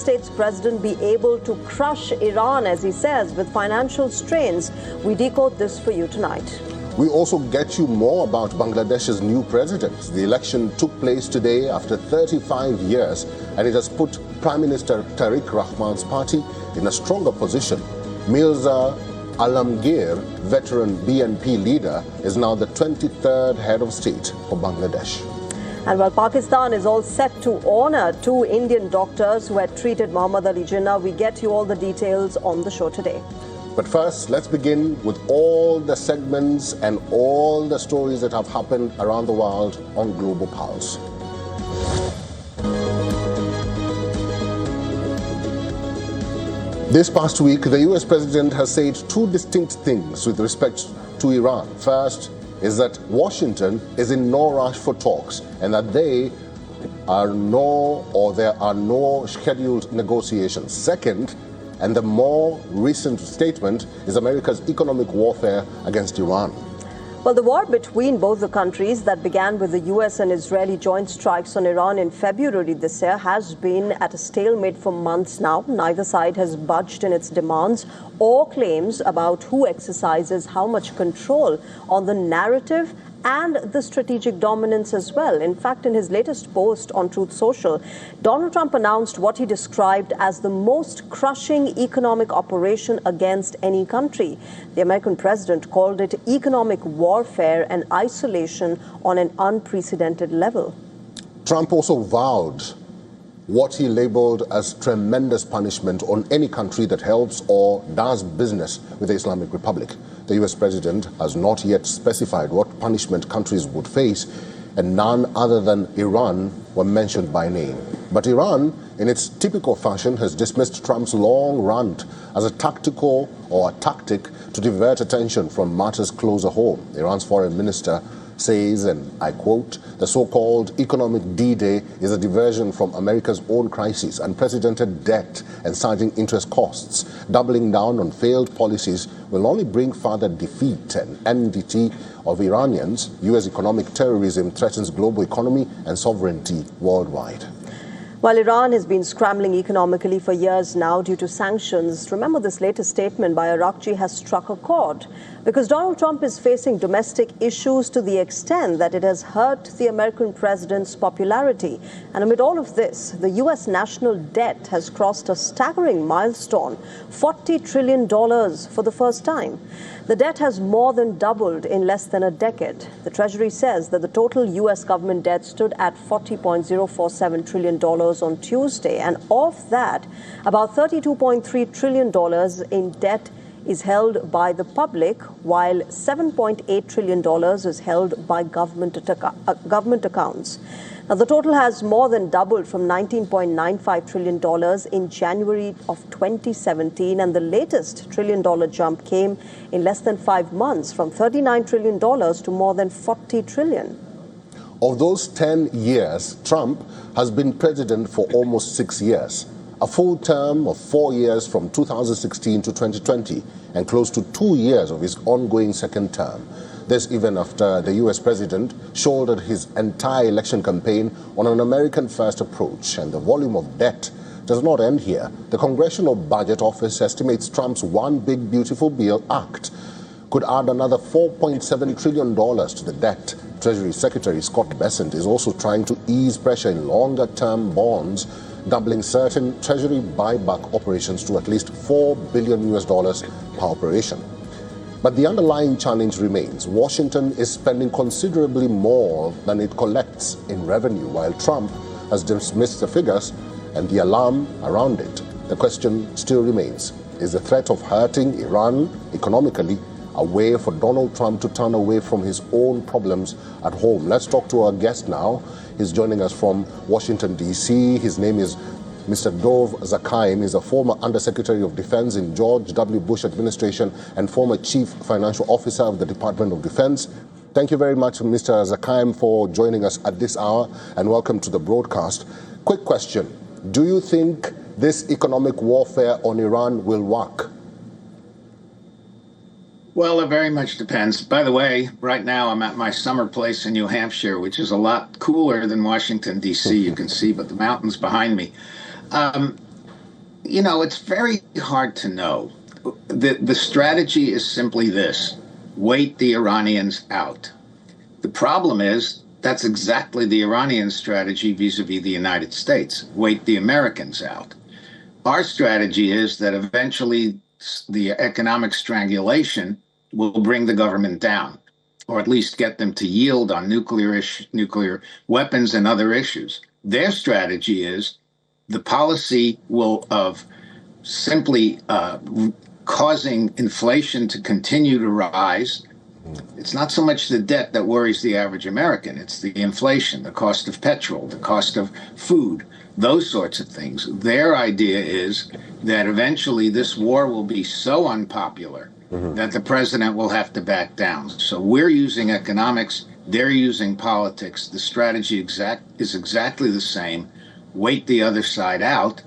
States president be able to crush Iran, as he says, with financial strains? We decode this for you tonight. We also get you more about Bangladesh's new president. The election took place today after 35 years, and it has put Prime Minister Tariq Rahman's party in a stronger position. Mirza Alamgir, veteran BNP leader, is now the 23rd head of state for Bangladesh. And while Pakistan is all set to honor 2 Indian doctors who had treated Muhammad Ali Jinnah, we get you all the details on the show today. But first, let's begin with all the segments and all the stories that have happened around the world on Global Pulse. This past week, the US president has said 2 distinct things with respect to Iran. First is that Washington is in no rush for talks and that there are no scheduled negotiations. Second, and the more recent statement, is America's economic warfare against Iran. Well, the war between both the countries that began with the US and Israeli joint strikes on Iran in February this year has been at a stalemate for months now. Neither side has budged in its demands or claims about who exercises how much control on the narrative and the strategic dominance as well. In fact, in his latest post on Truth Social, Donald Trump announced what he described as the most crushing economic operation against any country. The American president called it economic warfare and isolation on an unprecedented level. Trump also vowed what he labeled as tremendous punishment on any country that helps or does business with the Islamic Republic. The US president has not yet specified what punishment countries would face, and none other than Iran were mentioned by name. But Iran, in its typical fashion, has dismissed Trump's long rant as a tactic to divert attention from matters closer home. Iran's foreign minister says, and I quote, "The so-called economic D-Day is a diversion from America's own crisis, unprecedented debt and surging interest costs. Doubling down on failed policies will only bring further defeat and enmity of Iranians. U.S. economic terrorism threatens global economy and sovereignty worldwide." While Iran has been scrambling economically for years now due to sanctions, remember this latest statement by Arakchi has struck a chord because Donald Trump is facing domestic issues to the extent that it has hurt the American president's popularity. And amid all of this, the U.S. national debt has crossed a staggering milestone, $40 trillion for the first time. The debt has more than doubled in less than a decade. The Treasury says that the total U.S. government debt stood at $40.047 trillion on Tuesday, and of that, about $32.3 trillion in debt is held by the public, while $7.8 trillion is held by government accounts. Now, the total has more than doubled from $19.95 trillion in January of 2017, and the latest trillion-dollar jump came in less than 5 months, from $39 trillion to more than $40 trillion. Of those 10 years, Trump has been president for almost 6 years, a full term of 4 years from 2016 to 2020, and close to 2 years of his ongoing second term. This even after the US president shouldered his entire election campaign on an American-first approach, and the volume of debt does not end here. The Congressional Budget Office estimates Trump's One Big Beautiful Bill Act could add another $4.7 trillion to the debt. Treasury Secretary Scott Bessent is also trying to ease pressure in longer-term bonds, doubling certain Treasury buyback operations to at least $4 billion per operation. But the underlying challenge remains. Washington is spending considerably more than it collects in revenue, while Trump has dismissed the figures and the alarm around it. The question still remains: is the threat of hurting Iran economically a way for Donald Trump to turn away from his own problems at home? Let's talk to our guest now. He's joining us from Washington, D.C. His name is Mr. Dov Zakhaim. He's a former Undersecretary of Defense in George W. Bush administration and former Chief Financial Officer of the Department of Defense. Thank you very much, Mr. Zakhaim, for joining us at this hour, and welcome to the broadcast. Quick question. Do you think this economic warfare on Iran will work? Well, it very much depends. By the way, right now I'm at my summer place in New Hampshire, which is a lot cooler than Washington, D.C. You can see, but the mountains behind me. It's very hard to know. The strategy is simply this: wait the Iranians out. The problem is that's exactly the Iranian strategy vis-a-vis the United States: wait the Americans out. Our strategy is that eventually the economic strangulation will bring the government down, or at least get them to yield on nuclear weapons and other issues. Their strategy is the policy of simply causing inflation to continue to rise. It's not so much the debt that worries the average American. It's the inflation, the cost of petrol, the cost of food, those sorts of things. Their idea is that eventually this war will be so unpopular that the president will have to back down. So we're using economics, they're using politics. The strategy is exactly the same: wait the other side out.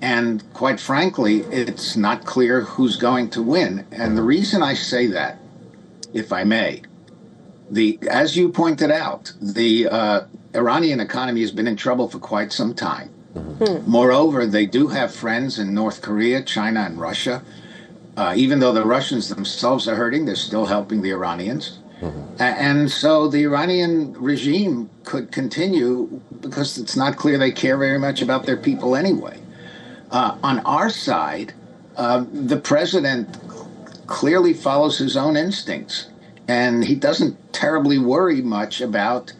And quite frankly, it's not clear who's going to win. And the reason I say that, if I may, as you pointed out, the Iranian economy has been in trouble for quite some time. Moreover, they do have friends in North Korea, China, and Russia. Even though the Russians themselves are hurting, they're still helping the Iranians. And so the Iranian regime could continue because it's not clear they care very much about their people anyway. On our side, the president clearly follows his own instincts, and he doesn't terribly worry much about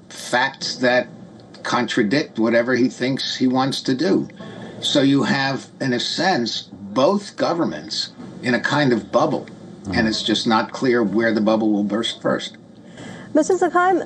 facts that contradict whatever he thinks he wants to do. So you have, in a sense, both governments in a kind of bubble, and it's just not clear where the bubble will burst first. Mr. Zakhaim,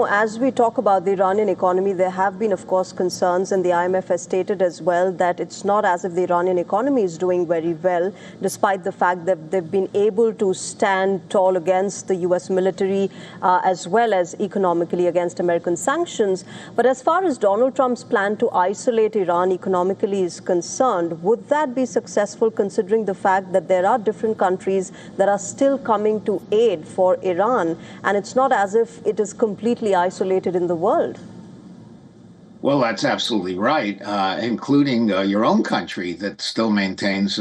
as we talk about the Iranian economy, there have been, of course, concerns, and the IMF has stated as well that it's not as if the Iranian economy is doing very well, despite the fact that they've been able to stand tall against the U.S. military, as well as economically against American sanctions. But as far as Donald Trump's plan to isolate Iran economically is concerned, would that be successful, considering the fact that there are different countries that are still coming to aid for Iran, and it's not as if it is completely isolated in the world? Well, that's absolutely right, including your own country that still maintains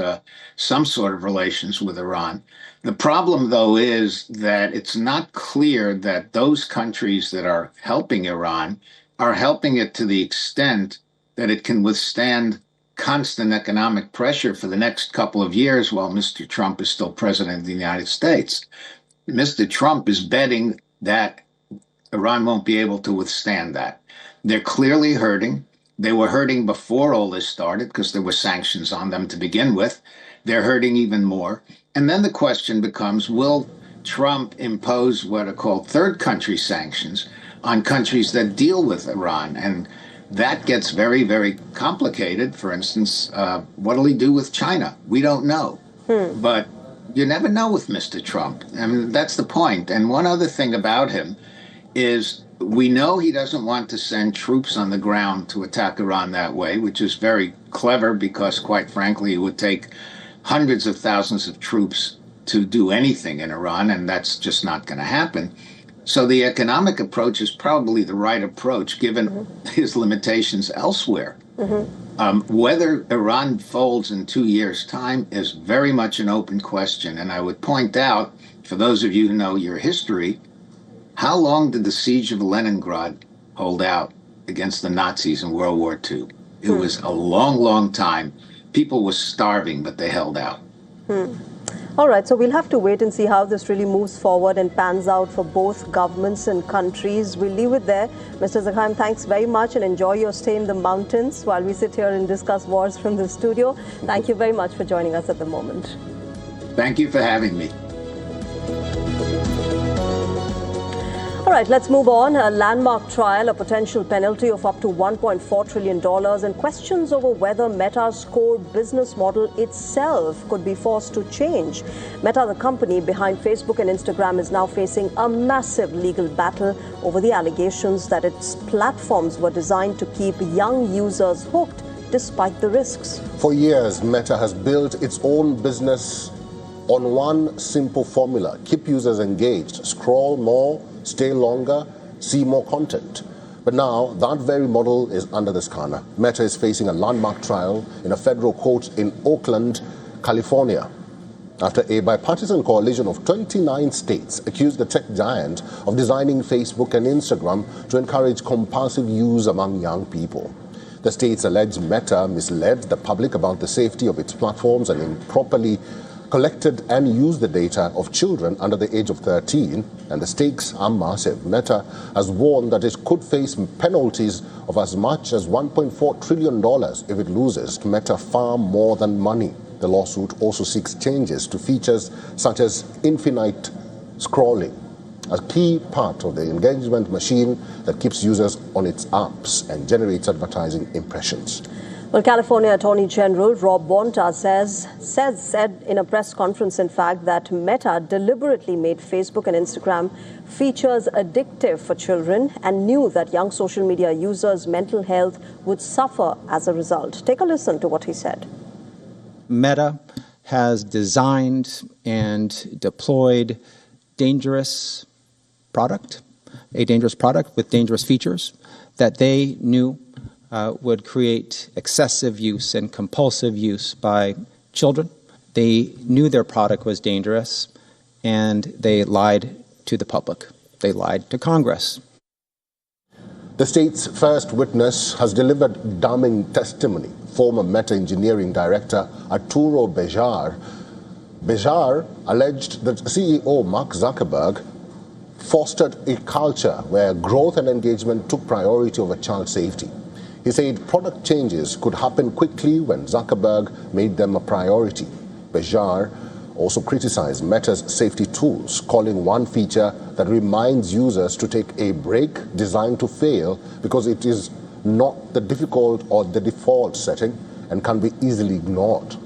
some sort of relations with Iran. The problem, though, is that it's not clear that those countries that are helping Iran are helping it to the extent that it can withstand constant economic pressure for the next couple of years while Mr. Trump is still president of the United States. Mr. Trump is betting that Iran won't be able to withstand that. They're clearly hurting. They were hurting before all this started because there were sanctions on them to begin with. They're hurting even more. And then the question becomes, will Trump impose what are called third country sanctions on countries that deal with Iran? And that gets very, very complicated. For instance, what will he do with China? We don't know. But you never know with Mr. Trump. I mean, that's the point. And one other thing about him is we know he doesn't want to send troops on the ground to attack Iran that way, which is very clever because, quite frankly, it would take hundreds of thousands of troops to do anything in Iran, and that's just not going to happen. So the economic approach is probably the right approach, given his limitations elsewhere. Whether Iran folds in 2 years' time is very much an open question. And I would point out, for those of you who know your history, how long did the siege of Leningrad hold out against the Nazis in World War II? It was a long, long time. People were starving, but they held out. All right, so we'll have to wait and see how this really moves forward and pans out for both governments and countries. We'll leave it there. Mr. Zakhaim, thanks very much and enjoy your stay in the mountains while we sit here and discuss wars from the studio. Thank you very much for joining us at the moment. Thank you for having me. All right, let's move on. A landmark trial, a potential penalty of up to $1.4 trillion, and questions over whether Meta's core business model itself could be forced to change. Meta, the company behind Facebook and Instagram, is now facing a massive legal battle over the allegations that its platforms were designed to keep young users hooked despite the risks. For years, Meta has built its own business on one simple formula: keep users engaged, scroll more, stay longer, see more content. But now, that very model is under the scanner. Meta is facing a landmark trial in a federal court in Oakland, California, after a bipartisan coalition of 29 states accused the tech giant of designing Facebook and Instagram to encourage compulsive use among young people. The states allege Meta misled the public about the safety of its platforms and improperly collected and used the data of children under the age of 13, and the stakes are massive. Meta has warned that it could face penalties of as much as $1.4 trillion if it loses. Meta far more than money. The lawsuit also seeks changes to features such as infinite scrolling, a key part of the engagement machine that keeps users on its apps and generates advertising impressions. Well, California Attorney General Rob Bonta said in a press conference, in fact, that Meta deliberately made Facebook and Instagram features addictive for children and knew that young social media users' mental health would suffer as a result. Take a listen to what he said. Meta has designed and deployed a dangerous product with dangerous features that they knew would create excessive use and compulsive use by children. They knew their product was dangerous, and they lied to the public. They lied to Congress. The state's first witness has delivered damning testimony. Former Meta engineering director Arturo Bejar alleged that CEO Mark Zuckerberg fostered a culture where growth and engagement took priority over child safety. He said product changes could happen quickly when Zuckerberg made them a priority. Bejar also criticized Meta's safety tools, calling one feature that reminds users to take a break designed to fail because it is not the default or the default setting and can be easily ignored.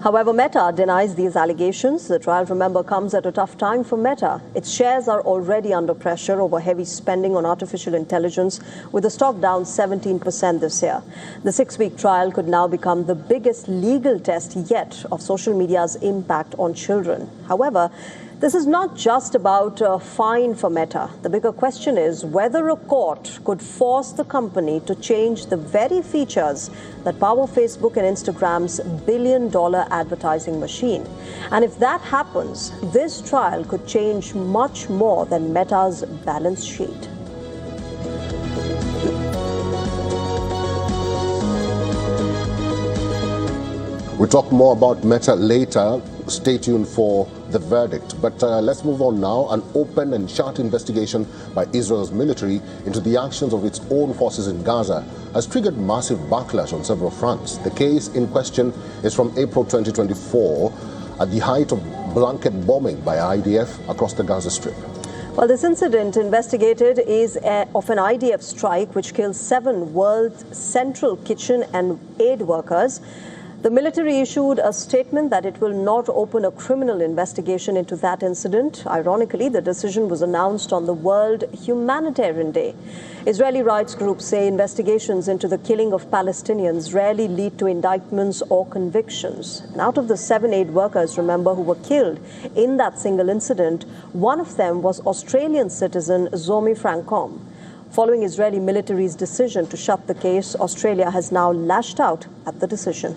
However, Meta denies these allegations. The trial, remember, comes at a tough time for Meta. Its shares are already under pressure over heavy spending on artificial intelligence, with the stock down 17% this year. The 6-week trial could now become the biggest legal test yet of social media's impact on children. However, this is not just about a fine for Meta. The bigger question is whether a court could force the company to change the very features that power Facebook and Instagram's billion-dollar advertising machine. And if that happens, this trial could change much more than Meta's balance sheet. We'll talk more about Meta later. Stay tuned for the verdict. But let's move on now. An open and shut investigation by Israel's military into the actions of its own forces in Gaza has triggered massive backlash on several fronts. The case in question is from April 2024, at the height of blanket bombing by IDF across the Gaza Strip. Well, this incident investigated is of an IDF strike which killed 7 World Central Kitchen and aid workers. The military issued a statement that it will not open a criminal investigation into that incident. Ironically, the decision was announced on the World Humanitarian Day. Israeli rights groups say investigations into the killing of Palestinians rarely lead to indictments or convictions. And out of the 7 aid workers, remember, who were killed in that single incident, one of them was Australian citizen Zomi Francom. Following Israeli military's decision to shut the case, Australia has now lashed out at the decision.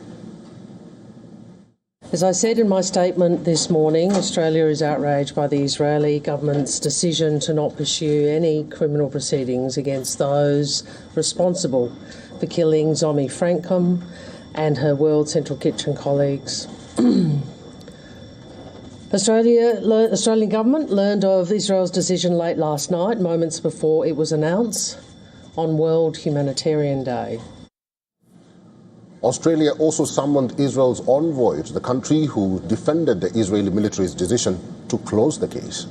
As I said in my statement this morning, Australia is outraged by the Israeli government's decision to not pursue any criminal proceedings against those responsible for killing Zomi Francom and her World Central Kitchen colleagues. Australian government learned of Israel's decision late last night, moments before it was announced on World Humanitarian Day. Australia also summoned Israel's envoy to the country, who defended the Israeli military's decision to close the case.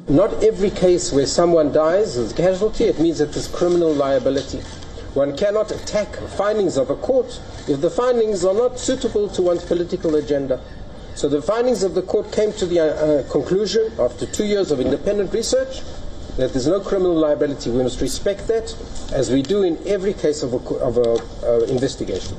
Not every case where someone dies as a casualty, it means that there's criminal liability. One cannot attack findings of a court if the findings are not suitable to one's political agenda. So the findings of the court came to the conclusion, after 2 years of independent research, that there's no criminal liability. We must respect that, as we do in every case of an investigation.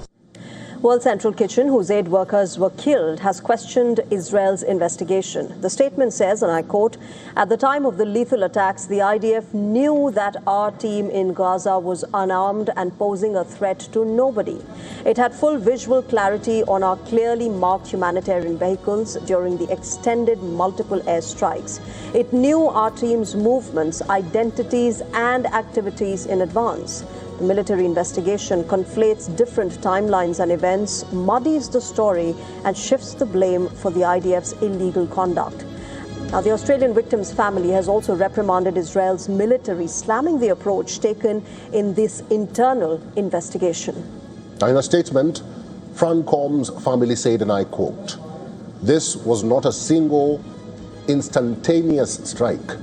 World Central Kitchen, whose aid workers were killed, has questioned Israel's investigation. The statement says, and I quote, "At the time of the lethal attacks, the IDF knew that our team in Gaza was unarmed and posing a threat to nobody. It had full visual clarity on our clearly marked humanitarian vehicles during the extended multiple airstrikes. It knew our team's movements, identities, and activities in advance. The military investigation conflates different timelines and events, muddies the story, and shifts the blame for the IDF's illegal conduct." Now, the Australian victim's family has also reprimanded Israel's military, slamming the approach taken in this internal investigation. In a statement, Francom's family said, and I quote, "This was not a single instantaneous strike.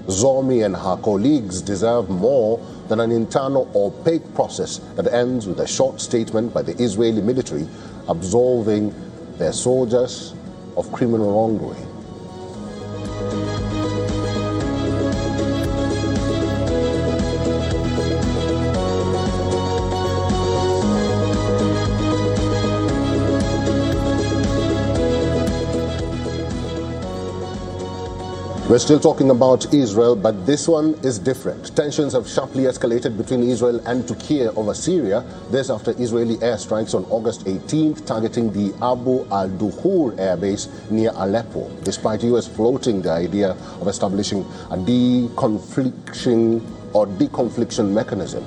Zomi and her colleagues deserve more than an internal opaque process that ends with a short statement by the Israeli military absolving their soldiers of criminal wrongdoing." We're still talking about Israel, but this one is different. Tensions have sharply escalated between Israel and Turkey over Syria. This after Israeli airstrikes on August 18th targeting the Abu al-Duhur airbase near Aleppo, despite US floating the idea of establishing a deconfliction mechanism.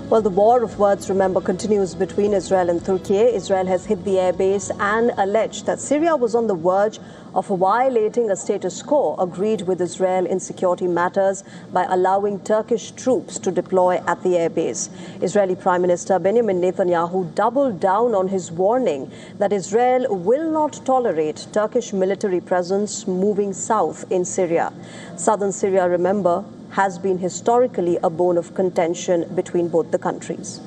Well, the war of words, remember, continues between Israel and Turkey. Israel has hit the airbase and alleged that Syria was on the verge of violating a status quo agreed with Israel in security matters by allowing Turkish troops to deploy at the airbase. Israeli Prime Minister Benjamin Netanyahu doubled down on his warning that Israel will not tolerate Turkish military presence moving south in Syria. Southern Syria, remember, has been historically a bone of contention between both the countries.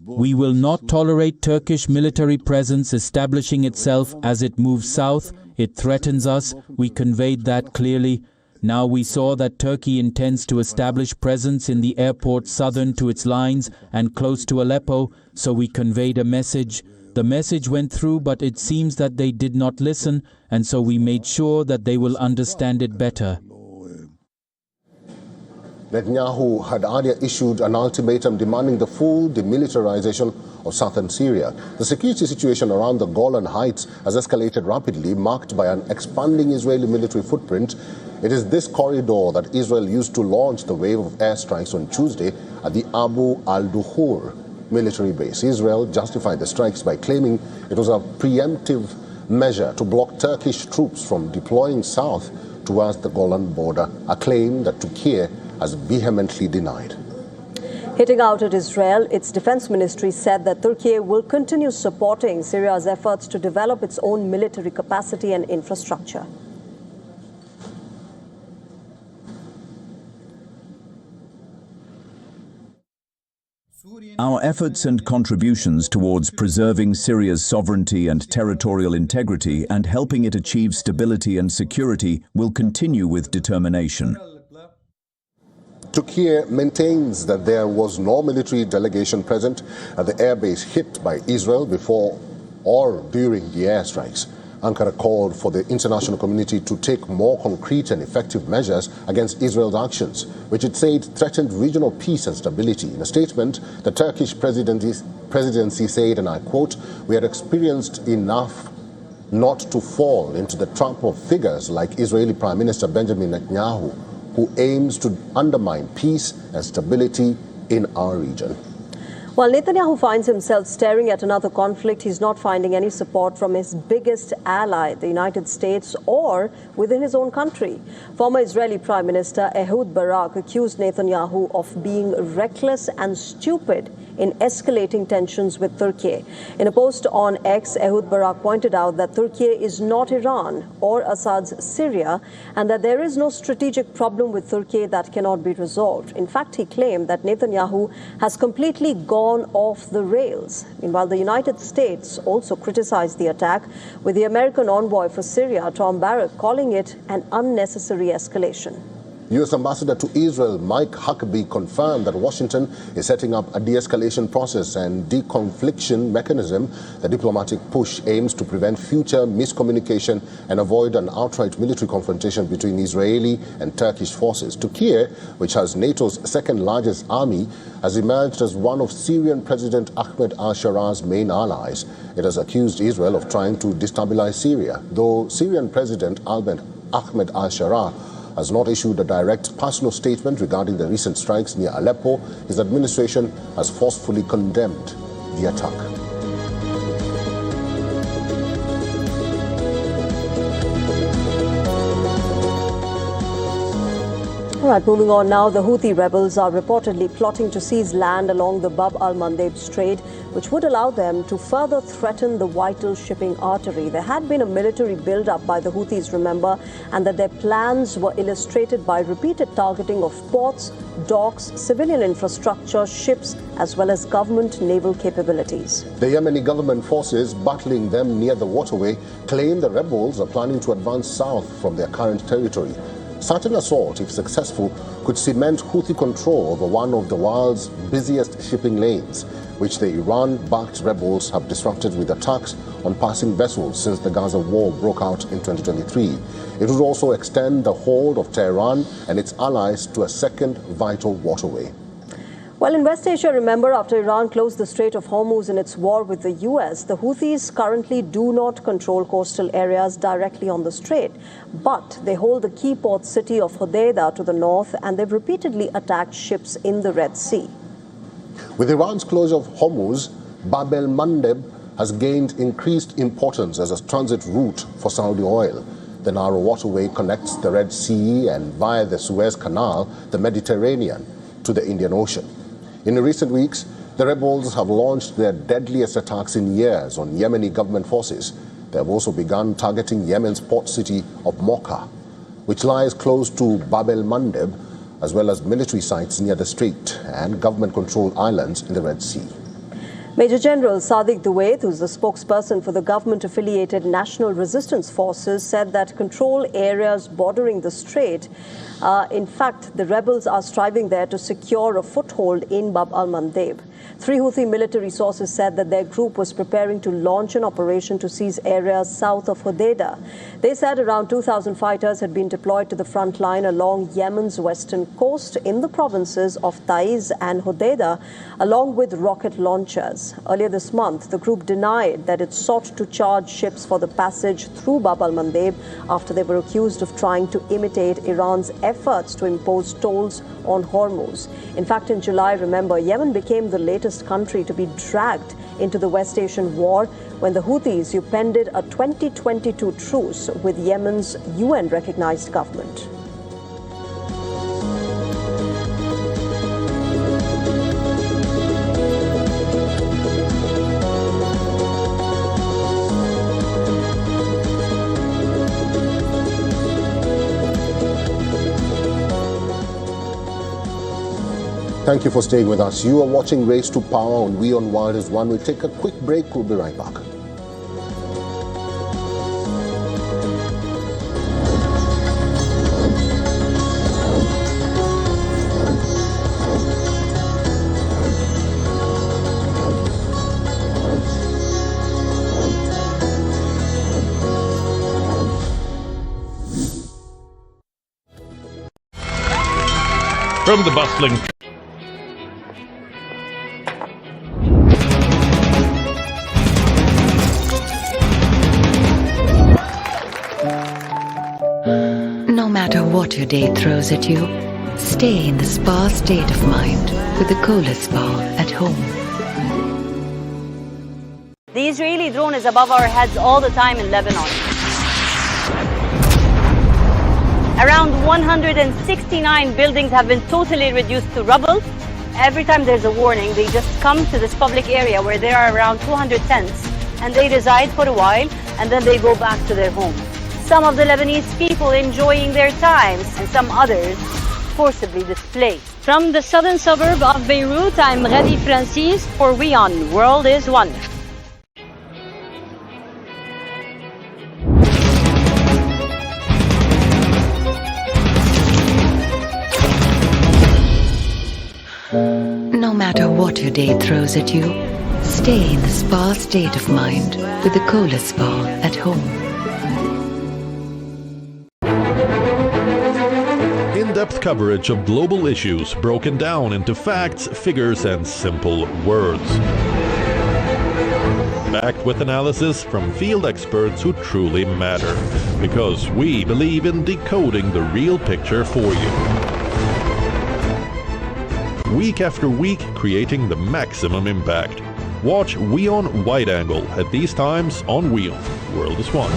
We will not tolerate Turkish military presence establishing itself as it moves south. It threatens us. We conveyed that clearly. Now we saw that Turkey intends to establish presence in the airport southern to its lines and close to Aleppo, so we conveyed a message. The message went through, but it seems that they did not listen, and so we made sure that they will understand it better. Netanyahu had earlier issued an ultimatum demanding the full demilitarization of southern Syria. The security situation around the Golan Heights has escalated rapidly, marked by an expanding Israeli military footprint. It is this corridor that Israel used to launch the wave of airstrikes on Tuesday at the Abu al-Duhur military base. Israel justified the strikes by claiming it was a preemptive measure to block Turkish troops from deploying south towards the Golan border, a claim that Turkey has vehemently denied. Hitting out at Israel, its defense ministry said that Turkey will continue supporting Syria's efforts to develop its own military capacity and infrastructure. Our efforts and contributions towards preserving Syria's sovereignty and territorial integrity and helping it achieve stability and security will continue with determination. Turkey maintains that there was no military delegation present at the airbase hit by Israel before or during the airstrikes. Ankara called for the international community to take more concrete and effective measures against Israel's actions, which it said threatened regional peace and stability. In a statement, the Turkish presidency said, and I quote, "We are experienced enough not to fall into the trap of figures like Israeli Prime Minister Benjamin Netanyahu, who aims to undermine peace and stability in our region." While Netanyahu finds himself staring at another conflict, he's not finding any support from his biggest ally, the United States, or within his own country. Former Israeli Prime Minister Ehud Barak accused Netanyahu of being reckless and stupid in escalating tensions with Turkey. In a post on X, Ehud Barak pointed out that Turkey is not Iran or Assad's Syria, and that there is no strategic problem with Turkey that cannot be resolved. In fact, he claimed that Netanyahu has completely gone off the rails. Meanwhile, the United States also criticized the attack, with the American envoy for Syria, Tom Barrack, calling it an unnecessary escalation. U.S. Ambassador to Israel Mike Huckabee confirmed that Washington is setting up a de-escalation process and deconfliction mechanism. The diplomatic push aims to prevent future miscommunication and avoid an outright military confrontation between Israeli and Turkish forces. Turkey, which has NATO's second-largest army, has emerged as one of Syrian President Ahmed al-Sharar's main allies. It has accused Israel of trying to destabilize Syria, though Syrian President Ahmed al-Sharar has not issued a direct personal statement regarding the recent strikes near Aleppo. His administration has forcefully condemned the attack. All right, moving on now. The Houthi rebels are reportedly plotting to seize land along the Bab al-Mandeb Strait, which would allow them to further threaten the vital shipping artery. There had been a military build-up by the Houthis, remember, and that their plans were illustrated by repeated targeting of ports, docks, civilian infrastructure, ships, as well as government naval capabilities. The Yemeni government forces battling them near the waterway claim the rebels are planning to advance south from their current territory. Such an assault, if successful, could cement Houthi control over one of the world's busiest shipping lanes, which the Iran-backed rebels have disrupted with attacks on passing vessels since the Gaza war broke out in 2023. It would also extend the hold of Tehran and its allies to a second vital waterway. Well, in West Asia, remember, after Iran closed the Strait of Hormuz in its war with the US, the Houthis currently do not control coastal areas directly on the strait, but they hold the key port city of Hodeidah to the north, and they've repeatedly attacked ships in the Red Sea. With Iran's closure of Hormuz, Bab el-Mandeb has gained increased importance as a transit route for Saudi oil. The narrow waterway connects the Red Sea and, via the Suez Canal, the Mediterranean to the Indian Ocean. In recent weeks, the rebels have launched their deadliest attacks in years on Yemeni government forces. They have also begun targeting Yemen's port city of Mocha, which lies close to Bab el-Mandeb, as well as military sites near the strait and government-controlled islands in the Red Sea. Major General Sadiq Duwaith, who's the spokesperson for the government-affiliated National Resistance Forces, said that control areas bordering the strait, in fact, the rebels are striving there to secure a foothold in Bab al-Mandeb. 3 Houthi military sources said that their group was preparing to launch an operation to seize areas south of Hodeidah. They said around 2,000 fighters had been deployed to the front line along Yemen's western coast in the provinces of Taiz and Hodeidah, along with rocket launchers. Earlier this month, the group denied that it sought to charge ships for the passage through Bab al-Mandeb after they were accused of trying to imitate Iran's efforts to impose tolls on Hormuz. In fact, in July, remember, Yemen became the latest country to be dragged into the West Asian war when the Houthis upended a 2022 truce with Yemen's UN-recognized government. Thank you for staying with us. You are watching Race to Power on WION The World is One. We'll take a quick break. We'll be right back. From the bustling No matter what your day throws at you, stay in the spa state of mind with the Kohler Spa at home. The Israeli drone is above our heads all the time in Lebanon. Around 169 buildings have been totally reduced to rubble. Every time there's a warning, they just come to this public area where there are around 200 tents, and they reside for a while, and then they go back to their homes. Some of the Lebanese people enjoying their times, and some others forcibly displaced. From the southern suburb of Beirut, I'm Ravi Francis for WION The World is One. day throws at you, stay in the spa state of mind with the Cola Spa at home. In-depth coverage of global issues broken down into facts, figures, and simple words. Backed with analysis from field experts who truly matter, because we believe in decoding the real picture for you. Week after week, creating the maximum impact. Watch WION Wide Angle at these times on WION. World is One.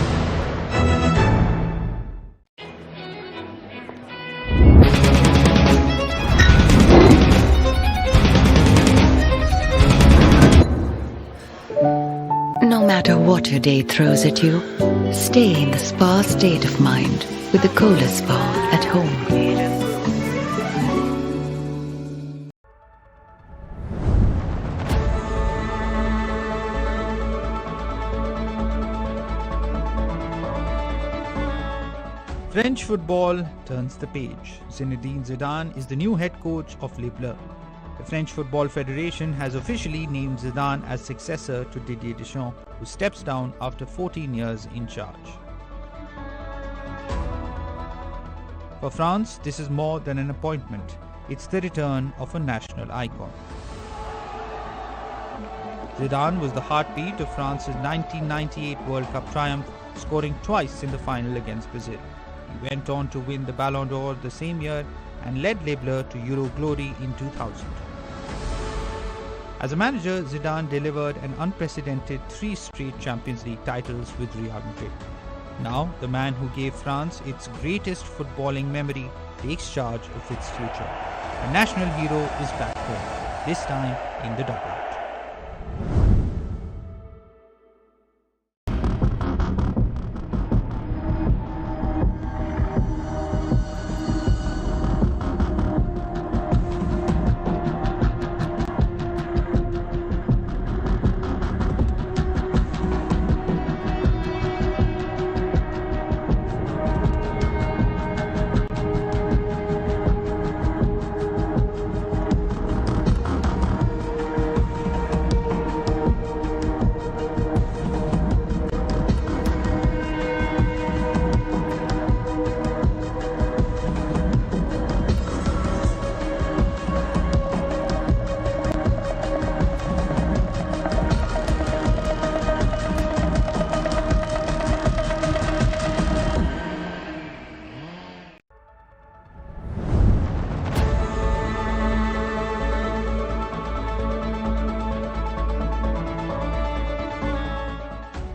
No matter what your day throws at you, stay in the spa state of mind with the Cola Spa at home. French football turns the page. Zinedine Zidane is the new head coach of Les Bleus. The French Football Federation has officially named Zidane as successor to Didier Deschamps, who steps down after 14 years in charge. For France, this is more than an appointment. It's the return of a national icon. Zidane was the heartbeat of France's 1998 World Cup triumph, scoring twice in the final against Brazil. He went on to win the Ballon d'Or the same year and led Les Bleus to Euro glory in 2000. As a manager, Zidane delivered an unprecedented 3 straight Champions League titles with Real Madrid. Now, the man who gave France its greatest footballing memory takes charge of its future. A national hero is back home, this time in the dugout.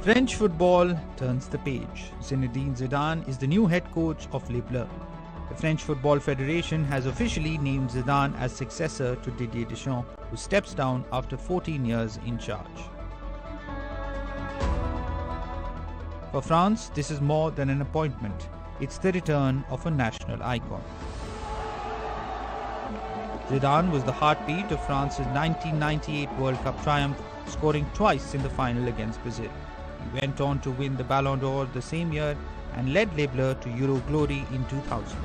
French football turns the page. Zinedine Zidane is the new head coach of Les Bleus. The French Football Federation has officially named Zidane as successor to Didier Deschamps, who steps down after 14 years in charge. For France, this is more than an appointment. It's the return of a national icon. Zidane was the heartbeat of France's 1998 World Cup triumph, scoring twice in the final against Brazil. He went on to win the Ballon d'Or the same year and led Les Bleus to Euro glory in 2000.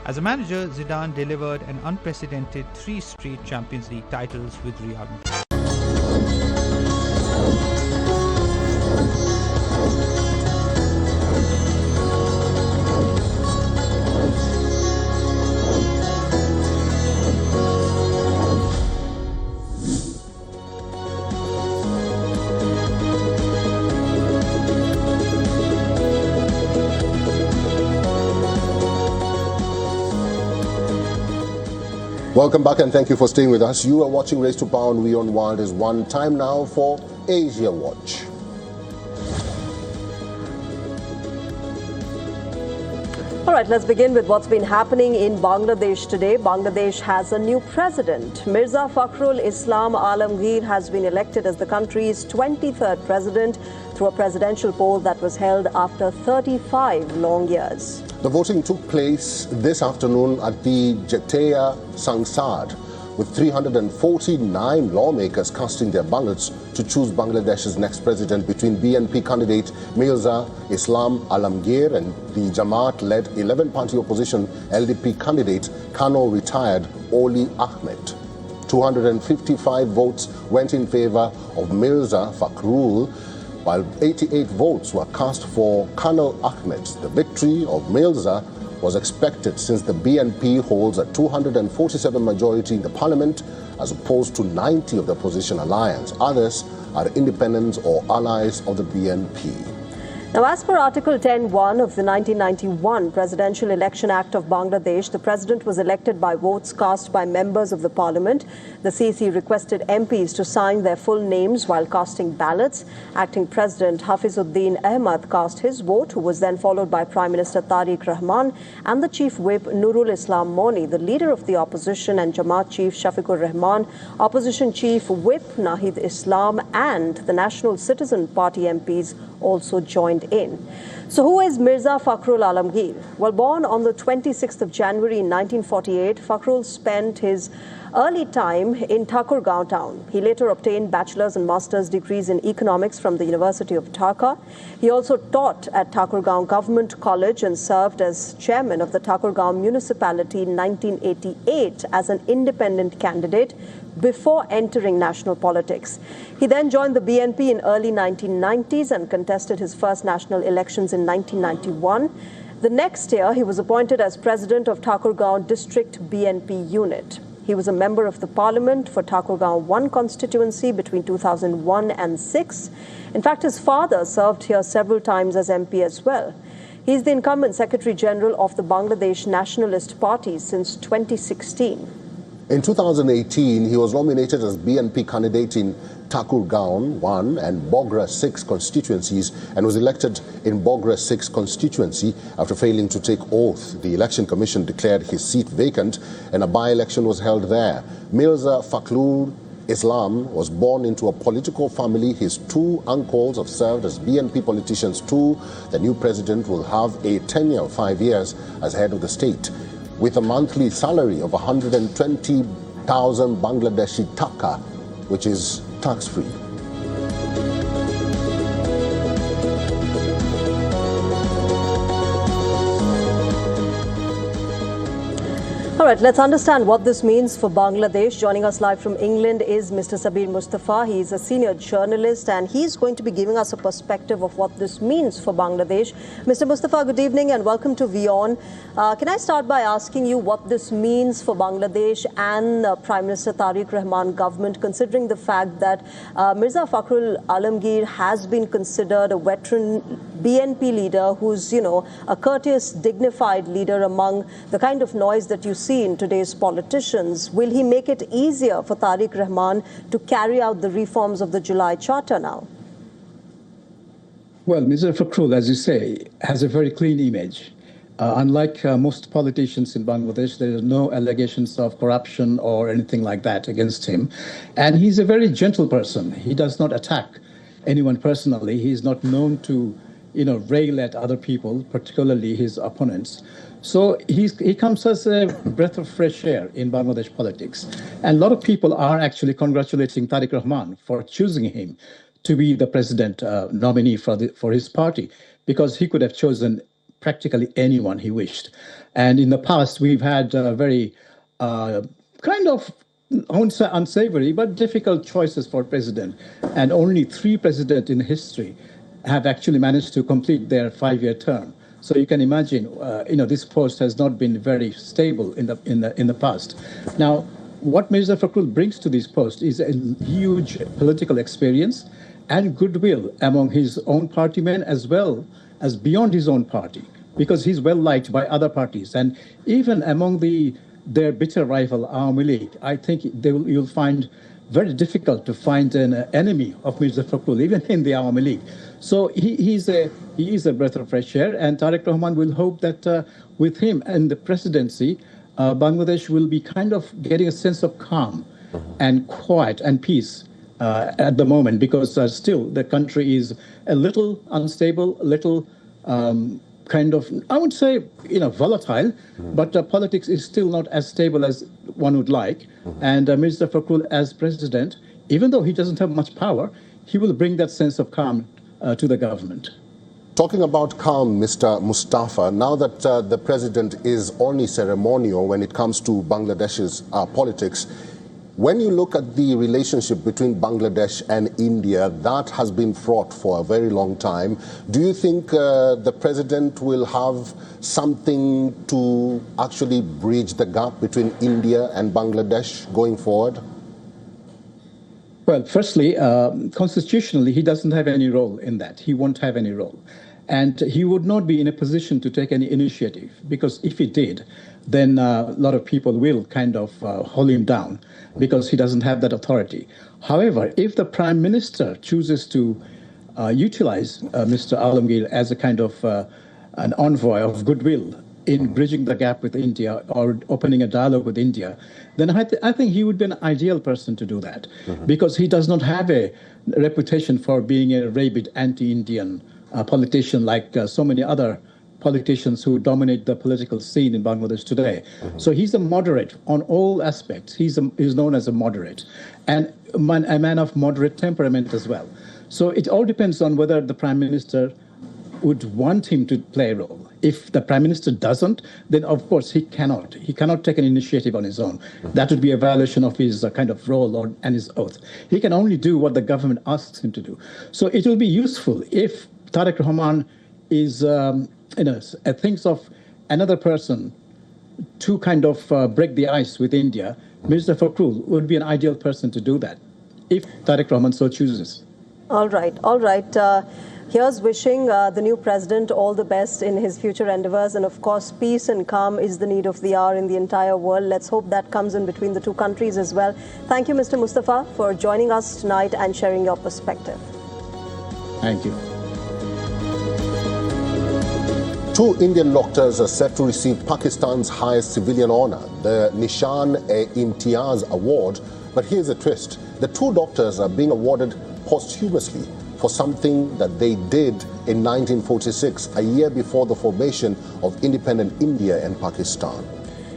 As a manager, Zidane delivered an unprecedented 3 straight Champions League titles with Real Madrid. Welcome back and thank you for staying with us. You are watching Race to Power on WION World is One. Time now for Asia Watch. All right, let's begin with what's been happening in Bangladesh today. Bangladesh has a new president. Mirza Fakhrul Islam Alamgir has been elected as the country's 23rd president through a presidential poll that was held after 35 long years. The voting took place this afternoon at the Jatia Sangsad, with 349 lawmakers casting their ballots to choose Bangladesh's next president between BNP candidate Mirza Islam Alamgir and the Jamaat-led 11-party opposition LDP candidate Kano retired Oli Ahmed. 255 votes went in favor of Mirza Fakhrul, while 88 votes were cast for Colonel Ahmed. The victory of Mirza was expected since the BNP holds a 247 majority in the parliament as opposed to 90 of the opposition alliance. Others are independents or allies of the BNP. Now, as per Article 10(1) of the 1991 Presidential Election Act of Bangladesh, the president was elected by votes cast by members of the parliament. The CC requested MPs to sign their full names while casting ballots. Acting President Hafizuddin Ahmad cast his vote, who was then followed by Prime Minister Tariq Rahman and the Chief Whip Nurul Islam Moni, the leader of the opposition, and Jamaat Chief Shafiqur Rahman, Opposition Chief Whip Nahid Islam, and the National Citizen Party MPs also joined in. So who is Mirza Fakhrul Alamgir? Well, born on the 26th of January in 1948, Fakhrul spent his early time in Thakurgaon town. He later obtained bachelor's and master's degrees in economics from the University of Dhaka. He also taught at Thakurgaon Government College and served as chairman of the Thakurgaon municipality in 1988 as an independent candidate before entering national politics. He then joined the BNP in early 1990s and contested his first national elections in 1991. The next year, he was appointed as president of Thakurgaon District BNP unit. He was a member of the parliament for Thakurgaon 1 constituency between 2001 and 6. In fact, his father served here several times as MP as well. He is the incumbent Secretary General of the Bangladesh Nationalist Party since 2016. In 2018, he was nominated as BNP candidate in Thakurgaon 1 and Bogra 6 constituencies and was elected in Bogra 6 constituency after failing to take oath. The Election Commission declared his seat vacant and a by-election was held there. Mirza Fakhrul Islam was born into a political family. His two uncles have served as BNP politicians too. The new president will have a tenure of 5 years as head of the state. With a monthly salary of 120,000 Bangladeshi taka, which is tax-free. All right, let's understand what this means for Bangladesh. Joining us live from England is Mr. Sabir Mustafa. He's a senior journalist and he's going to be giving us a perspective of what this means for Bangladesh. Mr. Mustafa, good evening and welcome to WION. Can I start by asking you what this means for Bangladesh and Prime Minister Tariq Rahman government, considering the fact that Mirza Fakhrul Alamgir has been considered a veteran BNP leader who's, a courteous, dignified leader among the kind of noise that you see in today's politicians. Will he make it easier for Tariq Rahman to carry out the reforms of the July Charter now? Well, Mr. Fakhrul, as you say, has a very clean image. Unlike most politicians in Bangladesh, there are no allegations of corruption or anything like that against him. And he's a very gentle person. He does not attack anyone personally. He's not known to, rail at other people, particularly his opponents. So he comes as a breath of fresh air in Bangladesh politics. And a lot of people are actually congratulating Tariq Rahman for choosing him to be the president nominee for his party, because he could have chosen practically anyone he wished. And in the past, we've had very kind of unsavory but difficult choices for president. And only 3 presidents in history have actually managed to complete their 5-year term. So you can imagine, this post has not been very stable in the past. Now, what Mirza Fakhrul brings to this post is a huge political experience and goodwill among his own partymen as well as beyond his own party, because he's well liked by other parties. And even among their bitter rival, Awami League, I think you'll find very difficult to find an enemy of Mirza Fakhrul, even in the Awami League. So he is a breath of fresh air, and Tariq Rahman will hope that with him and the presidency, Bangladesh will be kind of getting a sense of calm and quiet and peace at the moment, because still the country is a little unstable, a little kind of, I would say, volatile, but politics is still not as stable as one would like. And Mirza Fakhrul as president, even though he doesn't have much power, he will bring that sense of calm to the government. Talking about calm, Mr. Mustafa, now that the president is only ceremonial when it comes to Bangladesh's politics, When you look at the relationship between Bangladesh and India, that has been fraught for a very long time. Do you think the president will have something to actually bridge the gap between India and Bangladesh going forward? Well, firstly, constitutionally, he doesn't have any role in that. He won't have any role. And he would not be in a position to take any initiative, because if he did, then a lot of people will kind of hold him down, because he doesn't have that authority. However, if the Prime Minister chooses to utilize Mr. Alamgir as a kind of an envoy of goodwill in bridging the gap with India or opening a dialogue with India, then I think he would be an ideal person to do that, because he does not have a reputation for being a rabid anti-Indian politician like so many other politicians who dominate the political scene in Bangladesh today. So he's a moderate on all aspects. He's known as a moderate, and a man of moderate temperament as well. So it all depends on whether the Prime Minister would want him to play a role. If the Prime Minister doesn't, then of course he cannot take an initiative on his own. That would be a violation of his kind of role and his oath. He can only do what the government asks him to do. So it will be useful if Tariq Rahman is, thinks of another person to kind of break the ice with India. Mirza Fakhrul would be an ideal person to do that, if Tariq Rahman so chooses. All right. Here's wishing the new president all the best in his future endeavors. And of course, peace and calm is the need of the hour in the entire world. Let's hope that comes in between the two countries as well. Thank you, Mr. Mustafa, for joining us tonight and sharing your perspective. Thank you. 2 Indian doctors are set to receive Pakistan's highest civilian honor, the Nishan-e-Imtiaz Award. But here's a twist. The 2 doctors are being awarded posthumously for something that they did in 1946, a year before the formation of independent India and Pakistan.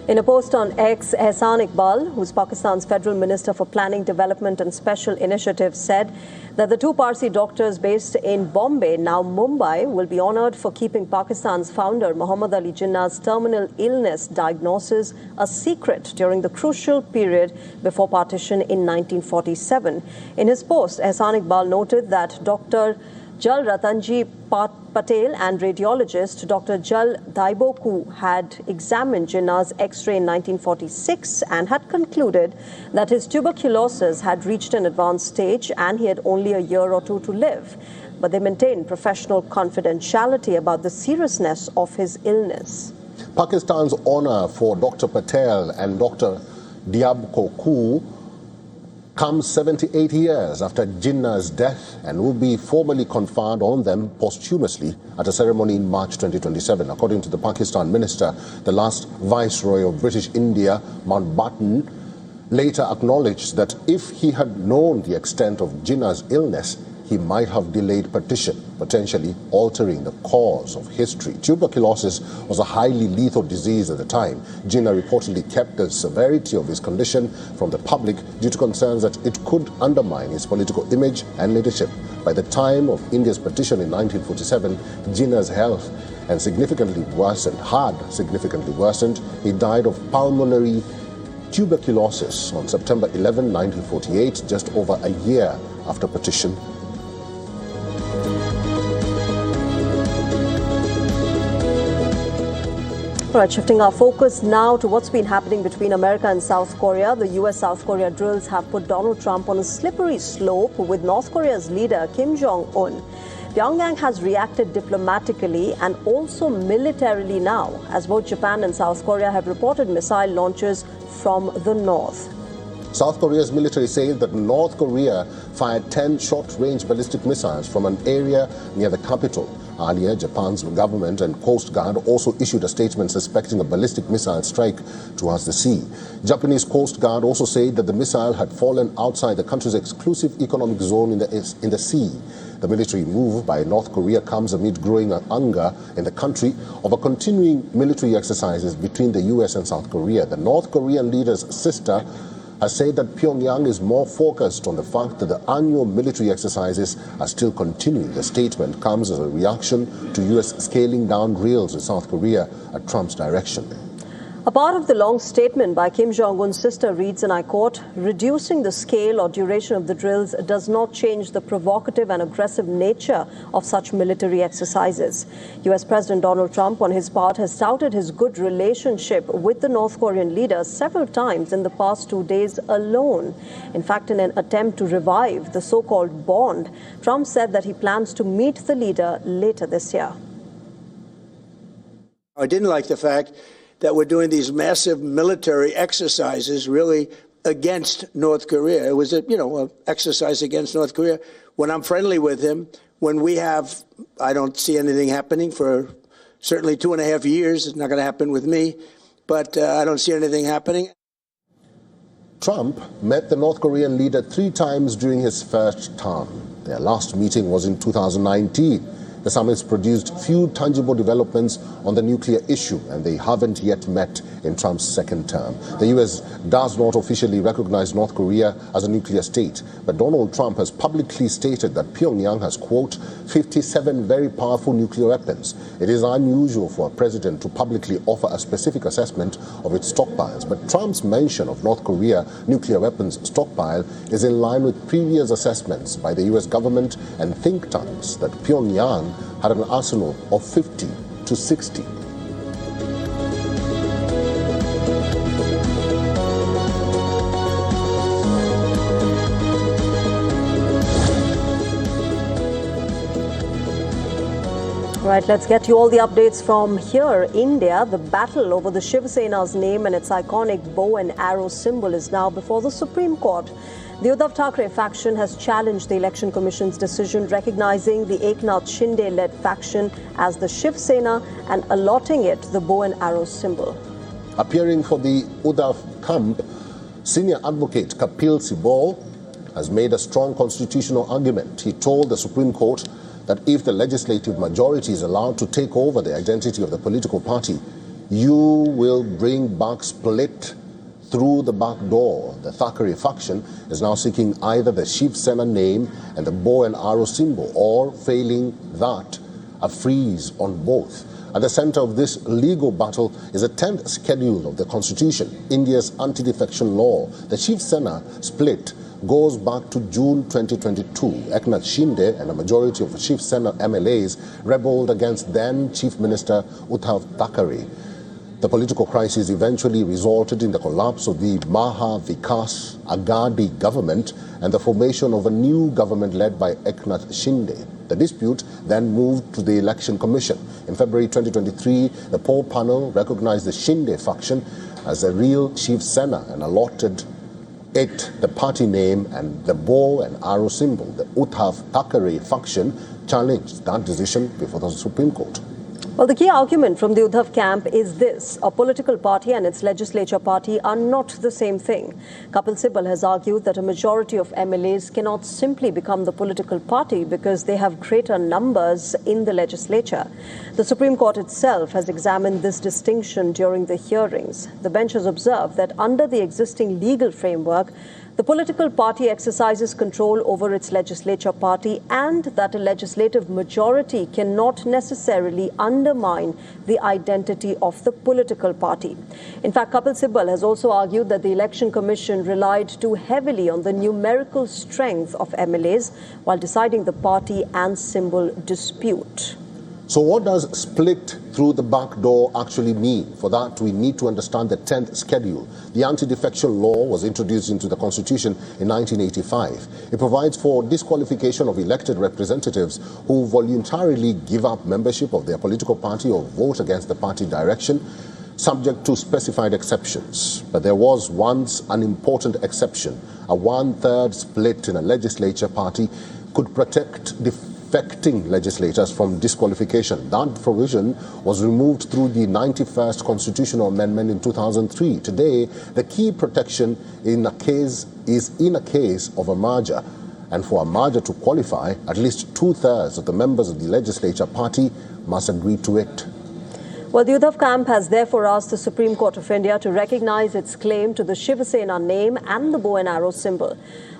In a post on X, Ehsan Iqbal, who's Pakistan's Federal Minister for Planning, Development and Special Initiatives, said that the 2 Parsi doctors based in Bombay, now Mumbai, will be honored for keeping Pakistan's founder Muhammad Ali Jinnah's terminal illness diagnosis a secret during the crucial period before partition in 1947. In his post, Ehsan Iqbal noted that Dr. Jal Ratanji Patel and radiologist Dr. Jal Daiboku had examined Jinnah's X-ray in 1946 and had concluded that his tuberculosis had reached an advanced stage and he had only a year or 2 to live. But they maintained professional confidentiality about the seriousness of his illness. Pakistan's honor for Dr. Patel and Dr. Daiboku comes 78 years after Jinnah's death and will be formally conferred on them posthumously at a ceremony in March 2027. According to the Pakistan minister, the last viceroy of British India, Mountbatten, later acknowledged that if he had known the extent of Jinnah's illness, he might have delayed partition, potentially altering the course of history. Tuberculosis was a highly lethal disease at the time. Jinnah reportedly kept the severity of his condition from the public due to concerns that it could undermine his political image and leadership. By the time of India's partition in 1947, Jinnah's health had significantly worsened. He died of pulmonary tuberculosis on September 11, 1948, just over a year after partition. All right, shifting our focus now to what's been happening between America and South Korea. The US-South Korea drills have put Donald Trump on a slippery slope with North Korea's leader, Kim Jong-un. Pyongyang has reacted diplomatically and also militarily now, as both Japan and South Korea have reported missile launches from the north. South Korea's military says that North Korea fired 10 short-range ballistic missiles from an area near the capital. Earlier, Japan's government and Coast Guard also issued a statement suspecting a ballistic missile strike towards the sea. Japanese Coast Guard also said that the missile had fallen outside the country's exclusive economic zone in the sea. The military move by North Korea comes amid growing anger in the country over continuing military exercises between the US and South Korea. The North Korean leader's sister has said that Pyongyang is more focused on the fact that the annual military exercises are still continuing. The statement comes as a reaction to US scaling down drills in South Korea at Trump's direction. A part of the long statement by Kim Jong-un's sister reads, and I quote, "Reducing the scale or duration of the drills does not change the provocative and aggressive nature of such military exercises." US President Donald Trump, on his part, has touted his good relationship with the North Korean leader several times in the past 2 days alone. In fact, in an attempt to revive the so-called bond, Trump said that he plans to meet the leader later this year. I didn't like the fact that we're doing these massive military exercises really against North Korea. It was an exercise against North Korea. When I'm friendly with him, I don't see anything happening for certainly 2.5 years. It's not going to happen with me, but I don't see anything happening. Trump met the North Korean leader 3 times during his first term. Their last meeting was in 2019. The summits produced few tangible developments on the nuclear issue, and they haven't yet met in Trump's second term. The U.S. does not officially recognize North Korea as a nuclear state, but Donald Trump has publicly stated that Pyongyang has, quote, 57 very powerful nuclear weapons. It is unusual for a president to publicly offer a specific assessment of its stockpiles, but Trump's mention of North Korea nuclear weapons stockpile is in line with previous assessments by the U.S. government and think tanks that Pyongyang had an arsenal of 50 to 60. Right, let's get you all the updates from here. India, the battle over the Shiv Sena's name and its iconic bow and arrow symbol is now before the Supreme Court. The Uddhav Thackeray faction has challenged the Election Commission's decision recognizing the Eknath Shinde-led faction as the Shiv Sena and allotting it the bow and arrow symbol. Appearing for the Uddhav camp, senior advocate Kapil Sibal has made a strong constitutional argument. He told the Supreme Court that if the legislative majority is allowed to take over the identity of the political party, you will bring back split through the back door. The Thackeray faction is now seeking either the Shiv Sena name and the bow and arrow symbol, or failing that, a freeze on both. At the center of this legal battle is a 10th schedule of the Constitution, India's anti-defection law. The Shiv Sena split goes back to June 2022. Eknath Shinde and a majority of Shiv Sena MLAs rebelled against then Chief Minister Uddhav Thackeray. The political crisis eventually resulted in the collapse of the Maha Vikas Aghadi government and the formation of a new government led by Eknath Shinde. The dispute then moved to the Election Commission. In February 2023, the poll panel recognized the Shinde faction as a real Shiv Sena and allotted it the party name and the bow and arrow symbol. The Uddhav Thackeray faction challenged that decision before the Supreme Court. Well, the key argument from the Uddhav camp is this: a political party and its legislature party are not the same thing. Kapil Sibal has argued that a majority of MLAs cannot simply become the political party because they have greater numbers in the legislature. The Supreme Court itself has examined this distinction during the hearings. The bench has observed that under the existing legal framework, the political party exercises control over its legislature party, and that a legislative majority cannot necessarily undermine the identity of the political party. In fact, Kapil Sibal has also argued that the Election Commission relied too heavily on the numerical strength of MLAs while deciding the party and symbol dispute. So what does split through the back door actually mean? For that, we need to understand the 10th schedule. The anti-defection law was introduced into the Constitution in 1985. It provides for disqualification of elected representatives who voluntarily give up membership of their political party or vote against the party direction, subject to specified exceptions. But there was once an important exception. A 1/3 split in a legislature party could protect defecting legislators from disqualification. That provision was removed through the 91st Constitutional Amendment in 2003. Today, the key protection is in a case of a merger. And for a merger to qualify, at least 2/3 of the members of the legislature party must agree to it. Well, the Uddhav camp has therefore asked the Supreme Court of India to recognize its claim to the Shiv Sena name and the bow and arrow symbol.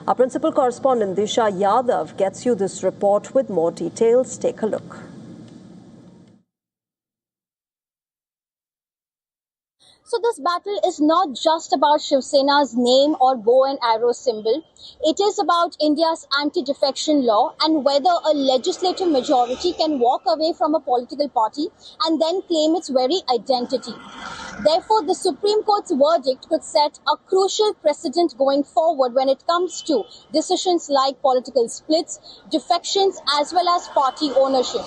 Our principal correspondent Disha Yadav gets you this report with more details. Take a look. So this battle is not just about Shiv Sena's name or bow and arrow symbol. It is about India's anti-defection law and whether a legislative majority can walk away from a political party and then claim its very identity. Therefore, the Supreme Court's verdict could set a crucial precedent going forward when it comes to decisions like political splits, defections, as well as party ownership.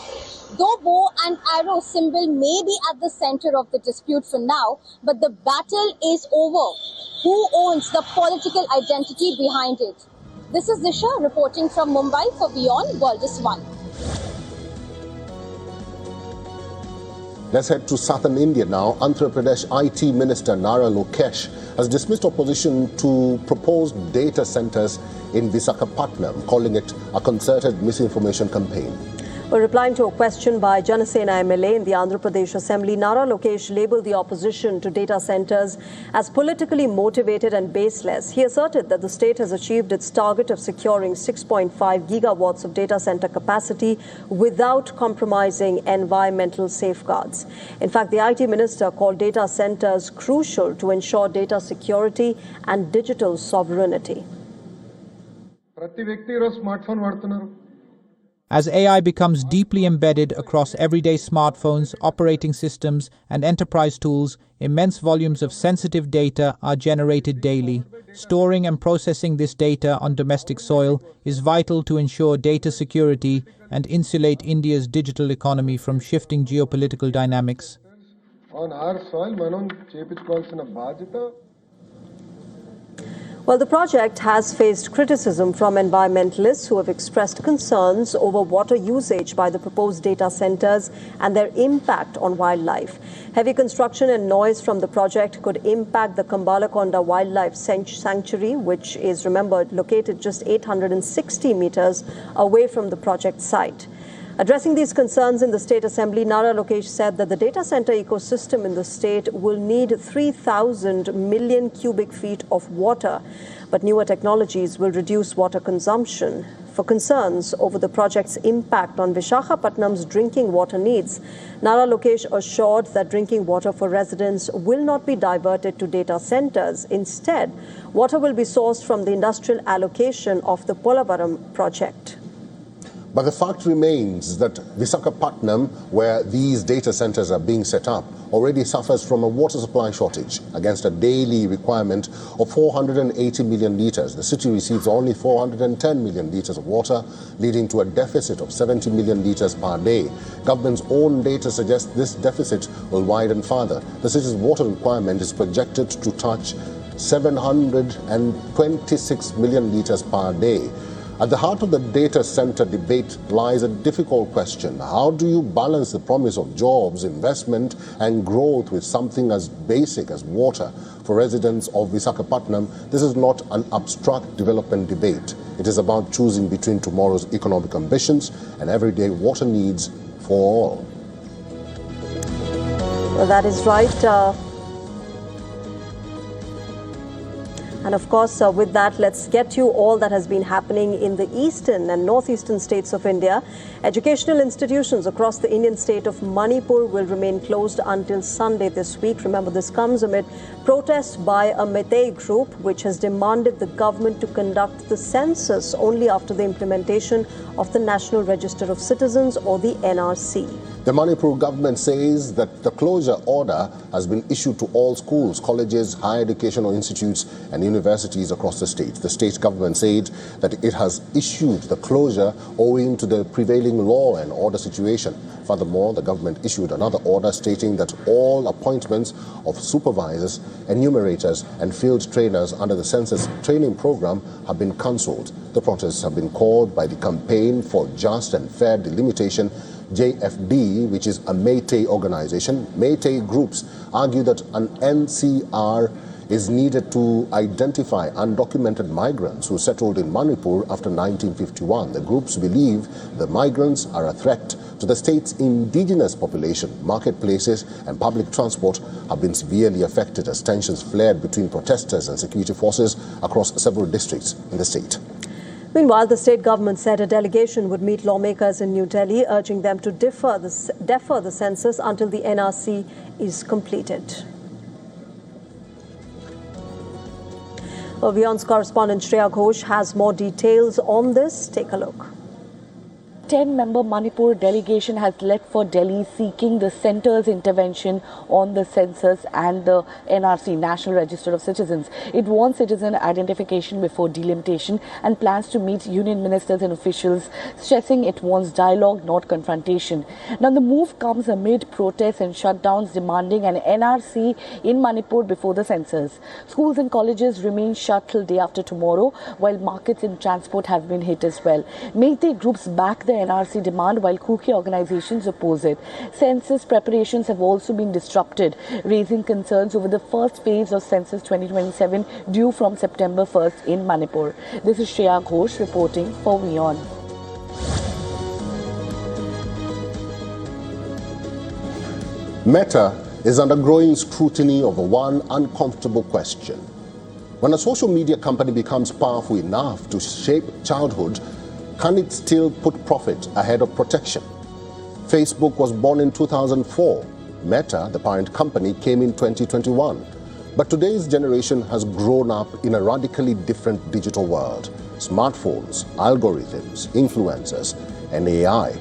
Though bow and arrow symbol may be at the center of the dispute for now, but the battle is over. Who owns the political identity behind it? This is Disha reporting from Mumbai for WION World is One. Let's head to southern India now. Andhra Pradesh IT Minister Nara Lokesh has dismissed opposition to proposed data centers in Visakhapatnam, calling it a concerted misinformation campaign. Well, replying to a question by Janasena MLA in the Andhra Pradesh Assembly, Nara Lokesh labelled the opposition to data centres as politically motivated and baseless. He asserted that the state has achieved its target of securing 6.5 gigawatts of data centre capacity without compromising environmental safeguards. In fact, the IT minister called data centres crucial to ensure data security and digital sovereignty. As AI becomes deeply embedded across everyday smartphones, operating systems, and enterprise tools, immense volumes of sensitive data are generated daily. Storing and processing this data on domestic soil is vital to ensure data security and insulate India's digital economy from shifting geopolitical dynamics. On our soil, Well, the project has faced criticism from environmentalists who have expressed concerns over water usage by the proposed data centers and their impact on wildlife. Heavy construction and noise from the project could impact the Kambalakonda Wildlife Sanctuary, which is, remembered, located just 860 meters away from the project site. Addressing these concerns in the State Assembly, Nara Lokesh said that the data center ecosystem in the state will need 3,000 million cubic feet of water, but newer technologies will reduce water consumption. For concerns over the project's impact on Visakhapatnam's drinking water needs, Nara Lokesh assured that drinking water for residents will not be diverted to data centers. Instead, water will be sourced from the industrial allocation of the Polavaram project. But the fact remains that Visakhapatnam, where these data centers are being set up, already suffers from a water supply shortage. Against a daily requirement of 480 million litres, the city receives only 410 million litres of water, leading to a deficit of 70 million litres per day. Government's own data suggests this deficit will widen further. The city's water requirement is projected to touch 726 million litres per day. At the heart of the data center debate lies a difficult question. How do you balance the promise of jobs, investment, and growth with something as basic as water? For residents of Visakhapatnam, this is not an abstract development debate. It is about choosing between tomorrow's economic ambitions and everyday water needs for all. Well, that is right. And of course, with that, let's get you all that has been happening in the eastern and northeastern states of India. Educational institutions across the Indian state of Manipur will remain closed until Sunday this week. Remember, this comes amid protests by a Meitei group which has demanded the government to conduct the census only after the implementation of the National Register of Citizens, or the NRC. The Manipur government says that the closure order has been issued to all schools, colleges, higher educational institutes and universities across the state. The state government said that it has issued the closure owing to the prevailing law and order situation. Furthermore, the government issued another order stating that all appointments of supervisors, enumerators and field trainers under the census training program have been cancelled. The protests have been called by the Campaign for Just and Fair Delimitation, JFD, which is a Meitei organization. Meitei groups argue that an NCR is needed to identify undocumented migrants who settled in Manipur after 1951. The groups believe the migrants are a threat to the state's indigenous population. Marketplaces and public transport have been severely affected as tensions flared between protesters and security forces across several districts in the state. Meanwhile, the state government said a delegation would meet lawmakers in New Delhi, urging them to defer the census until the NRC is completed. Well, WION's correspondent Shreya Ghosh has more details on this. Take a look. 10-member Manipur delegation has left for Delhi seeking the centre's intervention on the census and the NRC, National Register of Citizens. It wants citizen identification before delimitation and plans to meet union ministers and officials, stressing it wants dialogue, not confrontation. Now, the move comes amid protests and shutdowns demanding an NRC in Manipur before the census. Schools and colleges remain shut till day after tomorrow, while markets and transport have been hit as well. Meitei groups back the NRC demand while Kuki organizations oppose it. Census preparations have also been disrupted, raising concerns over the first phase of Census 2027 due from September 1st in Manipur. This is Shreya Ghosh reporting for WION. Meta is under growing scrutiny over one uncomfortable question. When a social media company becomes powerful enough to shape childhood, can it still put profit ahead of protection? Facebook was born in 2004. Meta, the parent company, came in 2021. But today's generation has grown up in a radically different digital world. Smartphones, algorithms, influencers, and AI.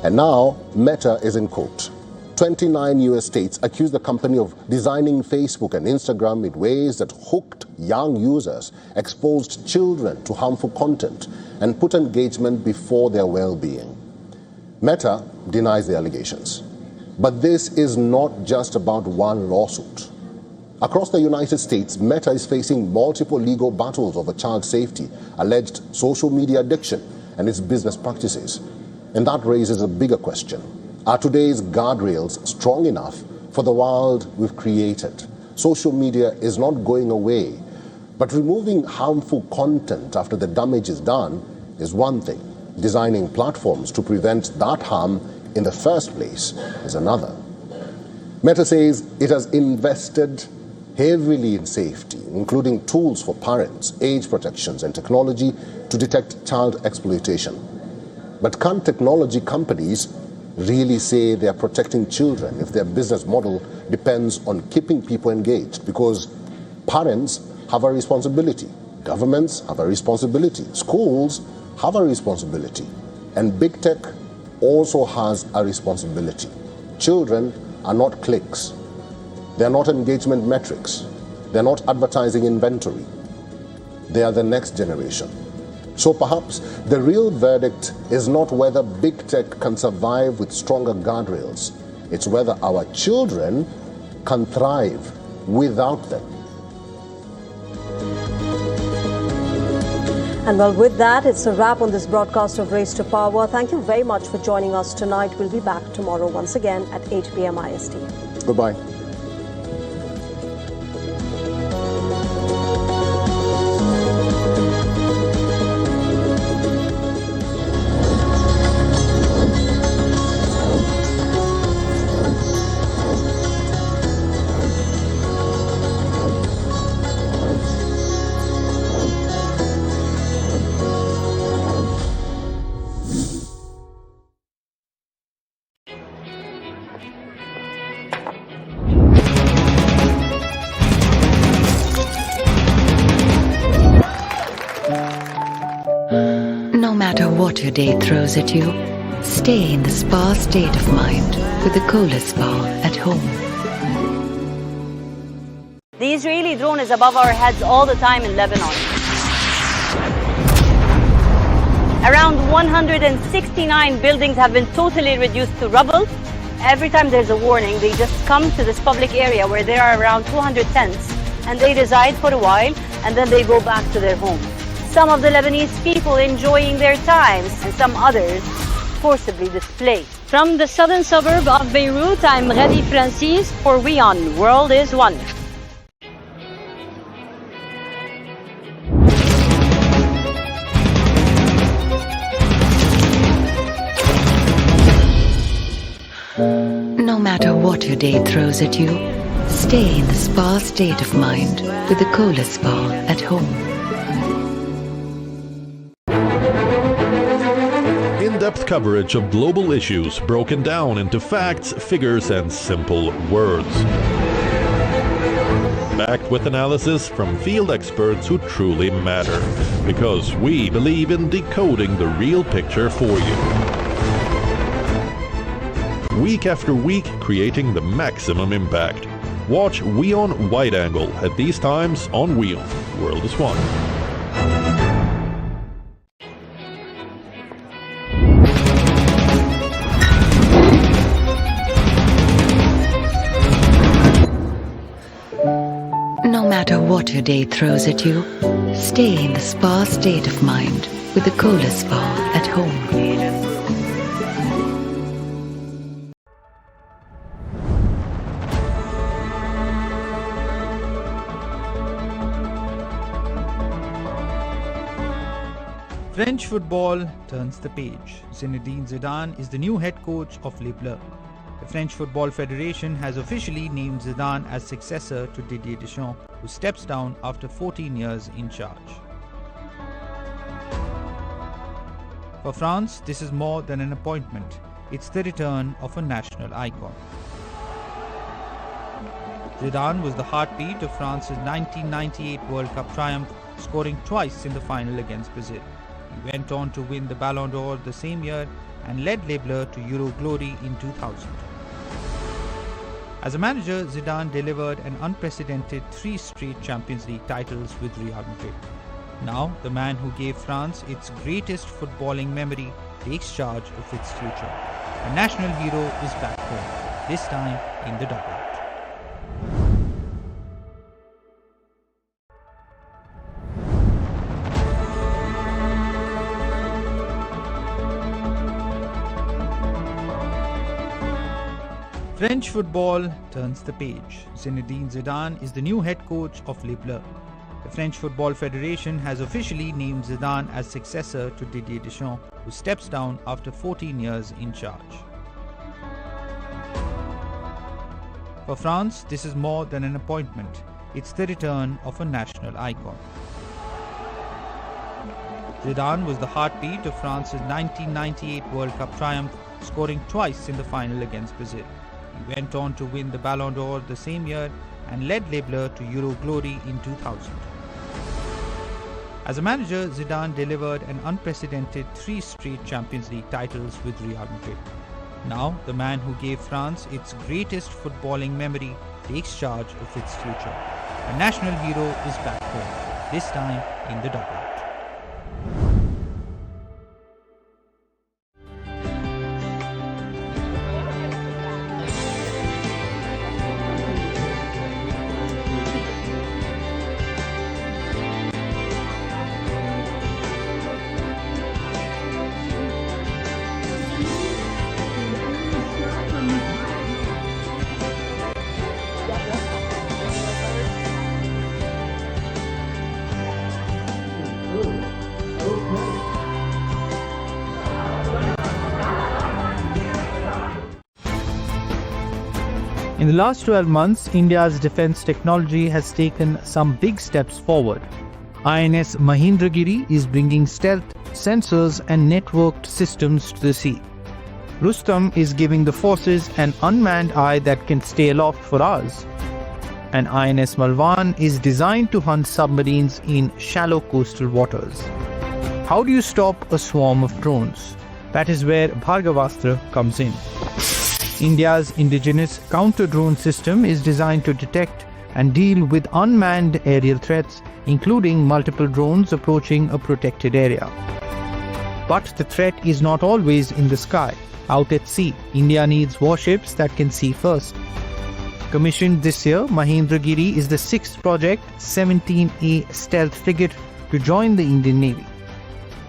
And now, Meta is in court. 29 US states accuse the company of designing Facebook and Instagram in ways that hooked young users, exposed children to harmful content, and put engagement before their well-being. Meta denies the allegations. But this is not just about one lawsuit. Across the United States, Meta is facing multiple legal battles over child safety, alleged social media addiction, and its business practices. And that raises a bigger question. Are today's guardrails strong enough for the world we've created? Social media is not going away, but removing harmful content after the damage is done is one thing. Designing platforms to prevent that harm in the first place is another. Meta says it has invested heavily in safety, including tools for parents, age protections, and technology to detect child exploitation. But can technology companies really say they are protecting children if their business model depends on keeping people engaged? Because parents have a responsibility, governments have a responsibility, schools have a responsibility, and big tech also has a responsibility. Children are not clicks, they're not engagement metrics, they're not advertising inventory, they are the next generation. So perhaps the real verdict is not whether big tech can survive with stronger guardrails. It's whether our children can thrive without them. And well, with that, it's a wrap on this broadcast of Race to Power. Thank you very much for joining us tonight. We'll be back tomorrow once again at 8 p.m. IST. Goodbye. No matter what your day throws at you, stay in the spa state of mind with the Cola Spa at home. The Israeli drone is above our heads all the time in Lebanon. Around 169 buildings have been totally reduced to rubble. Every time there's a warning, they just come to this public area where there are around 200 tents, and they reside for a while, and then they go back to their homes. Some of the Lebanese people enjoying their times, and some others forcibly displaced. From the southern suburb of Beirut, I'm Redi Francis for WION World is One. No matter what your day throws at you, stay in the spa state of mind with the Cola Spa at home. In-depth coverage of global issues broken down into facts, figures, and simple words. backed with analysis from field experts who truly matter, because we believe in decoding the real picture for you. Week after week, creating the maximum impact. Watch WION Wide Angle at these times on WION World is One. No matter what your day throws at you, stay in the spa state of mind with the Cola Spa at home. French football turns the page. Zinedine Zidane is the new head coach of Les Bleus. The French Football Federation has officially named Zidane as successor to Didier Deschamps, who steps down after 14 years in charge. For France, this is more than an appointment. It's the return of a national icon. Zidane was the heartbeat of France's 1998 World Cup triumph, scoring twice in the final against Brazil. He went on to win the Ballon d'Or the same year and led Les Bleus to Euro glory in 2000. As a manager, Zidane delivered an unprecedented 3 straight Champions League titles with Real Madrid. Now, the man who gave France its greatest footballing memory takes charge of its future. A national hero is back home, this time in the dugout. French football turns the page. Zinedine Zidane is the new head coach of Les Bleus. The French Football Federation has officially named Zidane as successor to Didier Deschamps, who steps down after 14 years in charge. For France, this is more than an appointment. It's the return of a national icon. Zidane was the heartbeat of France's 1998 World Cup triumph, scoring twice in the final against Brazil. He went on to win the Ballon d'Or the same year and led Les Bleus to Euro glory in 2000. As a manager, Zidane delivered an unprecedented 3 straight Champions League titles with Real Madrid. Now, the man who gave France its greatest footballing memory takes charge of its future. A national hero is back home, this time in the dugout. In the last 12 months, India's defense technology has taken some big steps forward. INS Mahendragiri is bringing stealth, sensors and networked systems to the sea. Rustam is giving the forces an unmanned eye that can stay aloft for hours. And INS Malwan is designed to hunt submarines in shallow coastal waters. How do you stop a swarm of drones? That is where Bhargavastra comes in. India's indigenous counter-drone system is designed to detect and deal with unmanned aerial threats, including multiple drones approaching a protected area. But the threat is not always in the sky. Out at sea, India needs warships that can see first. Commissioned this year, Mahendragiri is the 6th Project 17A stealth frigate to join the Indian Navy.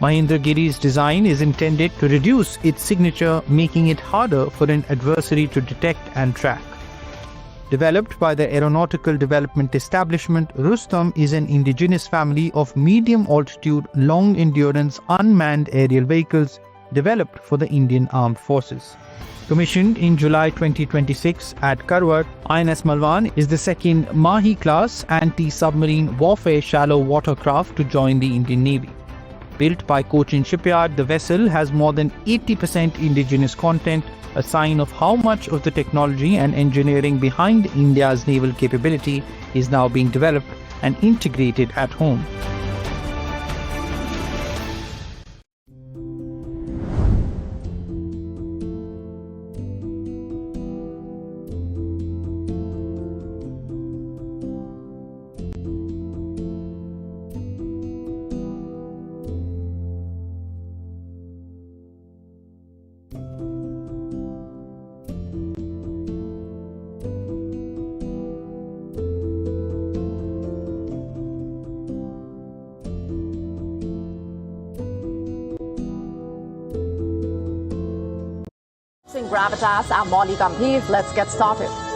Mahendragiri's design is intended to reduce its signature, making it harder for an adversary to detect and track. Developed by the Aeronautical Development Establishment, Rustam is an indigenous family of medium-altitude, long-endurance unmanned aerial vehicles developed for the Indian Armed Forces. Commissioned in July 2026 at Karwar, INS Malwan is the 2nd Mahi-class anti-submarine warfare shallow watercraft to join the Indian Navy. Built by Cochin Shipyard, the vessel has more than 80% indigenous content, a sign of how much of the technology and engineering behind India's naval capability is now being developed and integrated at home. Gravitas, I'm Molly Gambhir. Let's get started.